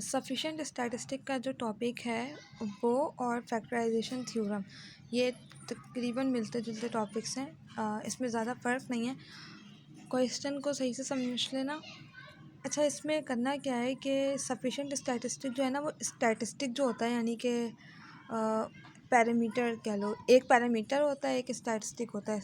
Sufficient statistic का जो topic है वो और फैक्टराइजेशन थ्योरम, ये तकरीबन मिलते जुलते टॉपिक्स हैं। इसमें ज़्यादा फ़र्क नहीं है। क्वेश्चन को सही से समझ लेना। अच्छा, इसमें करना क्या है कि सफिशिएंट स्टैटिस्टिक जो है ना, वो स्टैटिस्टिक जो होता है यानी कि पैरामीटर कह लो, एक पैरामीटर होता है, एक स्टैटिस्टिक होता है।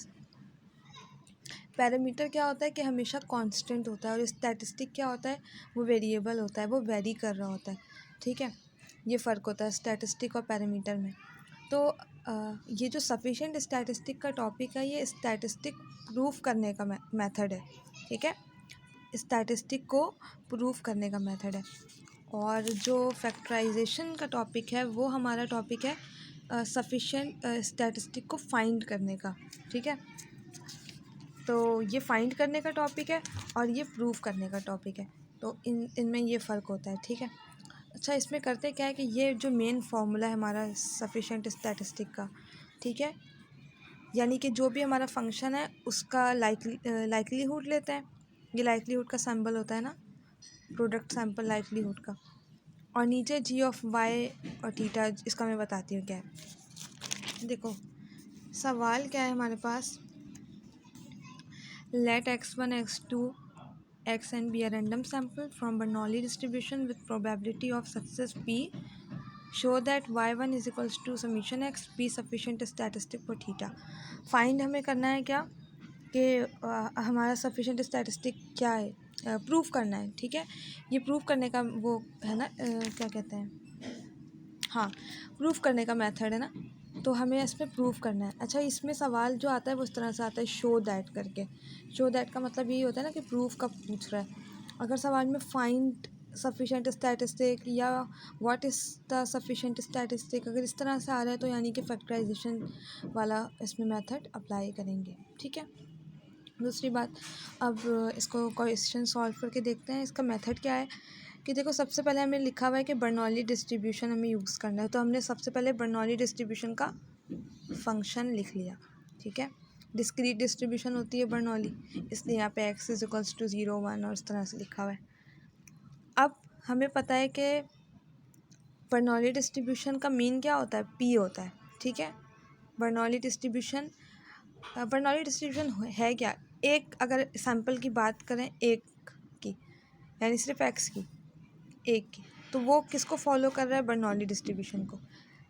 पैरामीटर क्या होता है कि हमेशा कांस्टेंट होता है, और स्टैटिस्टिक क्या होता है, वो वेरिएबल होता है, वो वेरी कर रहा होता है। ठीक है, ये फ़र्क होता है स्टैटिस्टिक और पैरामीटर में। तो ये जो सफिशिएंट स्टैटिस्टिक का टॉपिक है, ये स्टैटिस्टिक प्रूफ करने का मेथड है। ठीक है, स्टैटिस्टिक को प्रूफ करने का मेथड है। और जो फैक्टराइजेशन का टॉपिक है, वो हमारा टॉपिक है सफिशिएंट स्टैटिस्टिक को फाइंड करने का। ठीक है, तो ये फाइंड करने का टॉपिक है और ये प्रूफ करने का टॉपिक है। तो इनमें ये फ़र्क होता है। ठीक है, अच्छा, इसमें करते क्या है कि ये जो मेन फार्मूला है हमारा सफिशिएंट स्टैटिस्टिक का, ठीक है, यानी कि जो भी हमारा फंक्शन है उसका लाइकलीहुड लेते हैं। ये लाइकलीहुड का सिंबल होता है ना, प्रोडक्ट सैम्पल लाइकलीहुड का। और नीचे जी ऑफ वाई और थीटा, इसका मैं बताती हूँ क्या है। देखो, सवाल क्या है हमारे पास, let x1 x2 xn be a random sample from Bernoulli distribution with probability of success p. Show that y1 is equals to summation x p sufficient statistic for theta. Find हमें करना है क्या कि हमारा सफिशिएंट स्टैटिस्टिक क्या है, proof करना है। ठीक है, ये प्रूफ करने का वो है ना, क्या कहते हैं, हाँ, प्रूफ करने का मेथड है ना, तो हमें इसमें प्रूफ करना है। अच्छा, इसमें सवाल जो आता है वो इस तरह से आता है, शो दैट करके। शो दैट का मतलब यही होता है ना कि प्रूफ का पूछ रहा है। अगर सवाल में फाइंड सफिशिएंट स्टैटिस्टिक या what is the sufficient statistic अगर इस तरह से आ रहा है, तो यानी कि फैक्टराइजेशन वाला इसमें मेथड अप्लाई करेंगे। ठीक है, दूसरी बात, अब इसको क्वेश्चन सॉल्व करके देखते हैं। इसका मेथड क्या है कि देखो, सबसे पहले हमें लिखा हुआ है कि बर्नौली डिस्ट्रीब्यूशन हमें यूज़ करना है, तो हमने सबसे पहले बर्नौली डिस्ट्रीब्यूशन का फंक्शन लिख लिया। ठीक है, डिस्क्रीट डिस्ट्रीब्यूशन होती है बर्नौली, इसलिए यहाँ पे x इज इक्वल्स टू 0 1 और इस तरह से लिखा हुआ है। अब हमें पता है कि बर्नौली डिस्ट्रीब्यूशन का मीन क्या होता है, p होता है। ठीक है, बर्नौली डिस्ट्रीब्यूशन है क्या, एक अगर सैम्पल की बात करें, एक की यानी सिर्फ x की, एक की, तो वो किसको फॉलो कर रहा है, बर्नौली डिस्ट्रीब्यूशन को।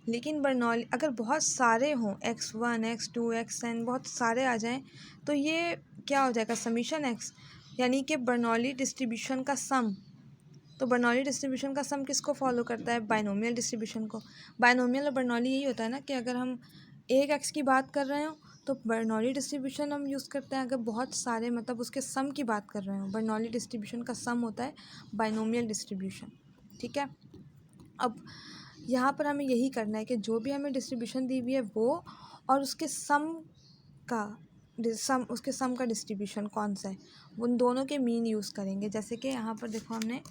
लेकिन बर्नौली अगर बहुत सारे हों, x1 x2 xn बहुत सारे आ जाएं, तो ये क्या हो जाएगा, समीशन x, यानी कि बर्नौली डिस्ट्रीब्यूशन का सम। तो बर्नौली डिस्ट्रीब्यूशन का सम किसको फॉलो करता है, बाइनोमियल डिस्ट्रीब्यूशन को। बाइनोमियल और बर्नौली यही होता है ना कि अगर हम एक x की बात कर रहे हो तो बर्नौली डिस्ट्रीब्यूशन हम यूज़ करते हैं। अगर बहुत सारे मतलब उसके सम की बात कर रहे हो, बर्नौली डिस्ट्रीब्यूशन का सम होता है बाइनोमियल डिस्ट्रीब्यूशन। ठीक है, अब यहाँ पर हमें यही करना है कि जो भी हमें डिस्ट्रीब्यूशन दी हुई है वो और उसके सम का डिस्ट्रीब्यूशन कौन सा है, उन दोनों के मीन यूज़ करेंगे। जैसे कि यहाँ पर देखो, हमने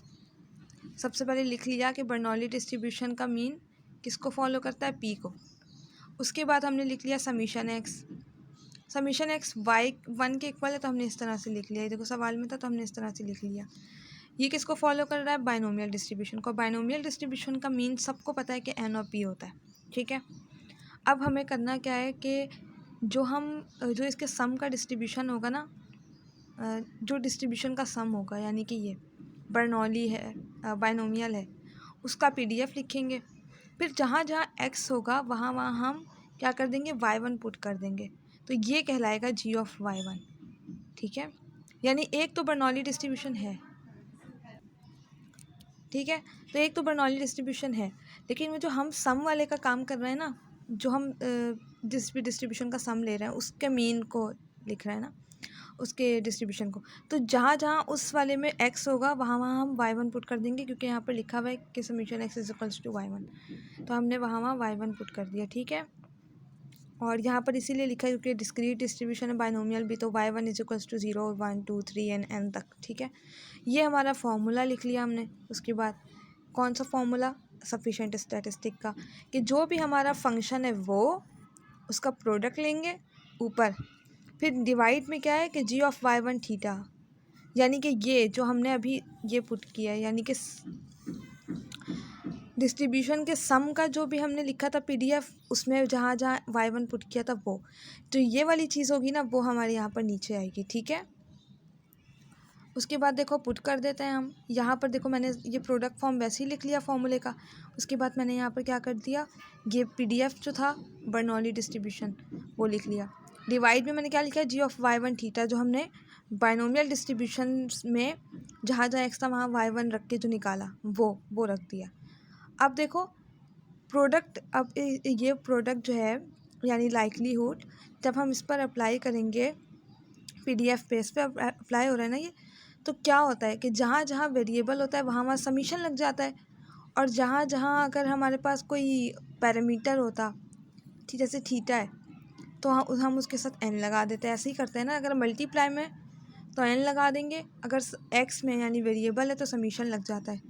सबसे पहले लिख लिया कि बर्नौली डिस्ट्रीब्यूशन का मीन किसको फॉलो करता है, पी को। उसके बाद हमने लिख लिया समीशन एक्स वाई 1 के इक्वल है, तो हमने इस तरह से लिख लिया। देखो, सवाल में था तो हमने इस तरह से लिख लिया। ये किसको फॉलो कर रहा है, बाइनोमियल डिस्ट्रीब्यूशन को। बाइनोमियल डिस्ट्रीब्यूशन का मीन सबको पता है कि एन और पी होता है। ठीक है, अब हमें करना क्या है कि जो इसके सम का डिस्ट्रीब्यूशन होगा ना, जो डिस्ट्रीब्यूशन का सम होगा, यानी कि ये बर्नौली है, बाइनोमियल है, उसका PDF लिखेंगे। फिर जहाँ जहाँ x होगा वहाँ वहाँ हम क्या कर देंगे, y1 पुट कर देंगे, तो ये कहलाएगा g ऑफ y1। ठीक है, यानी एक तो बर्नौली डिस्ट्रीब्यूशन है। ठीक है, तो एक तो बर्नौली डिस्ट्रीब्यूशन है, लेकिन वो जो हम सम वाले का काम कर रहे हैं ना, जो हम जिस भी डिस्ट्रीब्यूशन का सम ले रहे हैं उसके मीन को लिख रहे हैं ना, उसके डिस्ट्रीब्यूशन को, तो जहाँ जहाँ उस वाले में x होगा वहाँ वहाँ हम y1 पुट कर देंगे, क्योंकि यहाँ पर लिखा हुआ है कि summation x is equals to y1, तो हमने वहाँ वहाँ y1 पुट कर दिया। ठीक है, और यहाँ पर इसीलिए लिखा है क्योंकि डिस्क्रीट डिस्ट्रीब्यूशन है, बाइनोमियल भी, तो y1 is equals to 0 1 2 3 n तक। ठीक है, ये हमारा फॉर्मूला लिख लिया हमने। उसके बाद कौन सा फॉर्मूला, सफिशिएंट स्टैटिस्टिक का, कि जो भी हमारा फंक्शन है वो उसका प्रोडक्ट लेंगे ऊपर, फिर डिवाइड में क्या है कि g ऑफ y1 थीटा, यानी कि ये जो हमने अभी ये पुट किया है, यानी कि डिस्ट्रीब्यूशन के सम का जो भी हमने लिखा था PDF, उसमें जहाँ जहाँ y1 पुट किया था वो, तो ये वाली चीज़ होगी ना, वो हमारे यहाँ पर नीचे आएगी। ठीक है, उसके बाद देखो पुट कर देते हैं हम। यहाँ पर देखो मैंने ये प्रोडक्ट फॉर्म वैसे ही लिख लिया फॉर्मूले का। उसके बाद मैंने यहाँ पर क्या कर दिया, ये PDF जो था बर्नौली डिस्ट्रीब्यूशन वो लिख लिया। डिवाइड में मैंने क्या लिखा है, g(y1) थीटा, जो हमने बाइनोमियल डिस्ट्रीब्यूशन में जहाँ जहाँ x था वहाँ y1 रख के जो निकाला वो रख दिया। अब देखो प्रोडक्ट, अब ये प्रोडक्ट जो है यानी लाइकलीहुड, जब हम इस पर अप्लाई करेंगे PDF पे, इस पर अप्लाई हो रहा है ना ये, तो क्या होता है कि जहाँ जहाँ वेरिएबल होता है वहाँ वहाँ समीशन लग जाता है, और जहाँ जहाँ अगर हमारे पास कोई पैरामीटर होता, ठीक जैसे थीटा है, तो हम उसके साथ n लगा देते हैं। ऐसे ही करते हैं ना, अगर मल्टीप्लाई में तो n लगा देंगे, अगर x में यानी वेरिएबल है तो समीशन लग जाता है।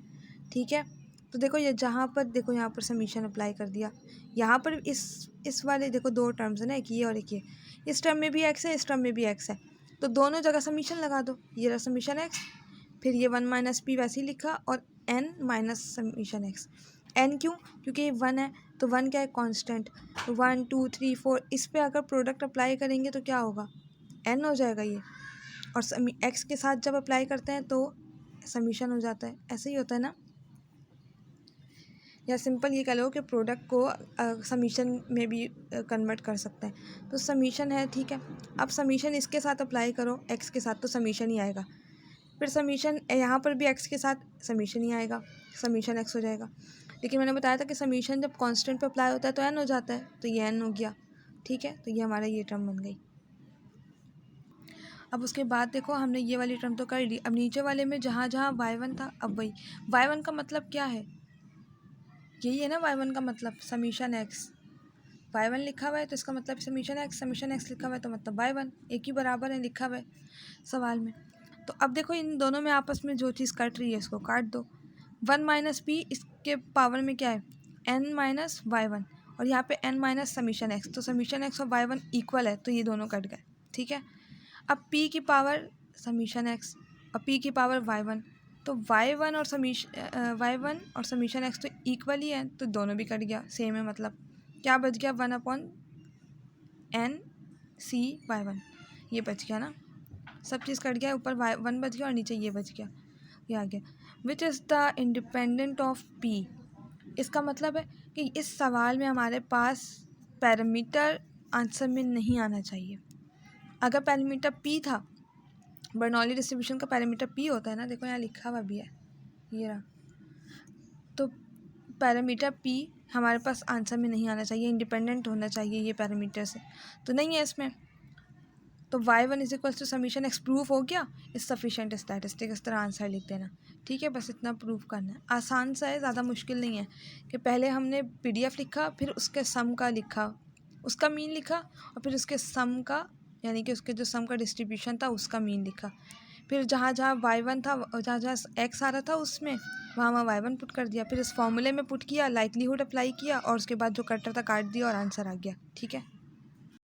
ठीक है, तो देखो ये जहाँ पर देखो यहाँ पर समीशन अप्लाई कर दिया। यहाँ पर इस वाले देखो दो टर्म्स है ना, एक ये और एक ये, इस टर्म में भी x है, इस टर्म में भी x है, तो दोनों जगह समीशन लगा दो। ये रहा समीशन x, फिर ये 1 - p वैसे ही लिखा, और n minus summation x। n क्यों, क्योंकि ये 1 है, तो 1 क्या है, कांस्टेंट। 1 2 3 4, इस पे अगर प्रोडक्ट अप्लाई करेंगे तो क्या होगा, n हो जाएगा ये, और x के साथ जब अप्लाई करते हैं तो समीशन हो जाता है। ऐसे ही होता है ना, या सिंपल ये कह लो कि प्रोडक्ट को समीशन में भी कन्वर्ट कर सकते हैं। तो समीशन है, ठीक है। अब समीशन इसके साथ अप्लाई करो x के साथ, तो समीशन ही आएगा। फिर समीशन यहाँ पर भी x के साथ समीशन ही आएगा, समीशन x हो जाएगा। लेकिन मैंने बताया था कि समीशन जब कांस्टेंट पे अप्लाई होता है तो n हो जाता है, तो ये n हो गया। ठीक है, तो ये हमारा ये टर्म बन गई। अब उसके बाद देखो हमने ये वाली टर्म तो कर ली। अब नीचे वाले में जहाँ जहाँ y1 था, अब वही y1 का मतलब क्या है, यही है ना y1 का मतलब, समीशन x। y1 लिखा हुआ है तो इसका मतलब समीशन x लिखा हुआ है तो मतलब y1, एक ही बराबर है लिखा हुआ है सवाल में। तो अब देखो इन दोनों में आपस में जो चीज़ कट रही है इसको काट दो। 1 - p, इसके पावर में क्या है, n माइनस y1, और यहाँ पे n माइनस समीशन x, तो समीशन x और y1 इक्वल है, तो ये दोनों कट गए। ठीक है, अब p की पावर समीशन x और p की पावर y1, तो y1 और समीशन x तो इक्वल ही है, तो दोनों भी कट गया, सेम है। मतलब क्या बच गया, 1/n c/y1, ये बच गया ना, सब चीज़ कट गया, ऊपर y1 बच गया और नीचे ये बच गया, ये आ गया। Which is the independent of p, इसका मतलब है कि इस सवाल में हमारे पास पैरामीटर आंसर में नहीं आना चाहिए। अगर पैरामीटर p था, बर्नौली डिस्ट्रीब्यूशन का पैरामीटर p होता है ना, देखो यहाँ लिखा हुआ भी है, ये रहा, तो पैरामीटर p हमारे पास आंसर में नहीं आना चाहिए, इंडिपेंडेंट होना चाहिए ये पैरामीटर से, तो नहीं है इसमें। तो y1 = समीशन x प्रूफ हो गया, इज सफिशिएंट स्टैटिस्टिक, इस तरह आंसर लिख देना। ठीक है, बस इतना प्रूफ करना है, आसान सा है, ज़्यादा मुश्किल नहीं है। कि पहले हमने PDF लिखा, फिर उसके सम का लिखा, उसका मीन लिखा, और फिर उसके सम का यानी कि उसके जो सम का डिस्ट्रीब्यूशन था उसका मीन लिखा। फिर जहाँ जहाँ y1 था, जहाँ जहाँ x आ रहा था उसमें वहाँ वहाँ y1 पुट कर दिया, फिर इस फॉर्मूले में पुट किया, लाइकलीहुड अप्लाई किया, और उसके बाद जो कट रहा था काट दिया और आंसर आ गया। ठीक है।